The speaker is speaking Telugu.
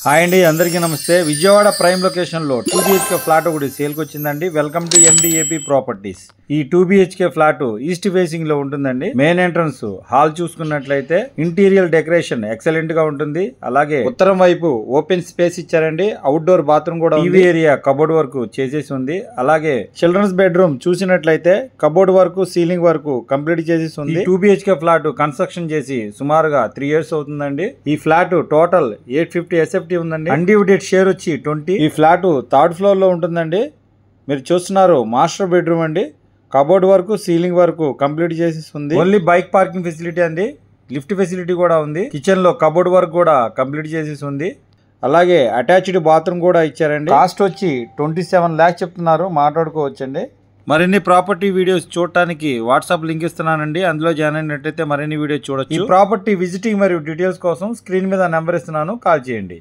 హాయ్ అండి, అందరికీ నమస్తే. విజయవాడ ప్రైమ్ లొకేషన్లో 2 BHK ఫ్లాట్ ఒకటి సేల్కి వచ్చిందండి. Welcome to MDAP properties. ఈ 2 BHK ఫ్లాట్ ఈస్ట్ ఫేసింగ్ లో ఉంటుందండి. మెయిన్ ఎంట్రన్స్ హాల్ చూసుకున్నట్లయితే ఇంటీరియర్ డెకరేషన్ ఎక్సలెంట్ గా ఉంటుంది. అలాగే ఉత్తరం వైపు ఓపెన్ స్పేస్ ఇచ్చారండి. అవుట్డోర్ బాత్రూమ్ కూడా టీవీ ఏరియా కబోర్డ్ వర్క్ చేసేసి ఉంది. అలాగే చిల్డ్రన్స్ బెడ్రూమ్ చూసినట్లయితే cupboard work ceiling work complete చేసేసి ఉంది. 2 BHK ఫ్లాట్ కన్స్ట్రక్షన్ చేసి సుమారుగా 3 years అవుతుందండి. ఈ ఫ్లాట్ టోటల్ 850 SFT ఉందండి. అన్డివిడెడ్ షేర్ వచ్చి 20. ఈ ఫ్లాట్ 3rd ఫ్లోర్ లో ఉంటుందండి. మీరు చూస్తున్నారు మాస్టర్ బెడ్రూమ్ అండి. Cupboard work ceiling work complete చేసేసి ఉంది. ఓన్లీ బైక్ పార్కింగ్ ఫెసిలిటీ అండి. లిఫ్ట్ ఫెసిలిటీ కూడా ఉంది. కిచెన్ లో కబోర్డ్ వర్క్ కూడా కంప్లీట్ చేసేసి ఉంది. అలాగే అటాచ్డ్ బాత్రూమ్ కూడా ఇచ్చారండి. కాస్ట్ వచ్చి 27 lakhs చెప్తున్నారు, మాట్లాడుకోవచ్చండి. మరిన్ని ప్రాపర్టీ వీడియోస్ చూడటానికి వాట్సాప్ లింక్ ఇస్తున్నానండి. అందులో జాయిన్ అయినట్టయితే మరిన్ని వీడియోస్ చూడొచ్చు. ఈ ప్రాపర్టీ విజిటింగ్ మరియు డీటెయిల్స్ కోసం స్క్రీన్ మీద నెంబర్ ఇస్తున్నాను, కాల్ చేయండి.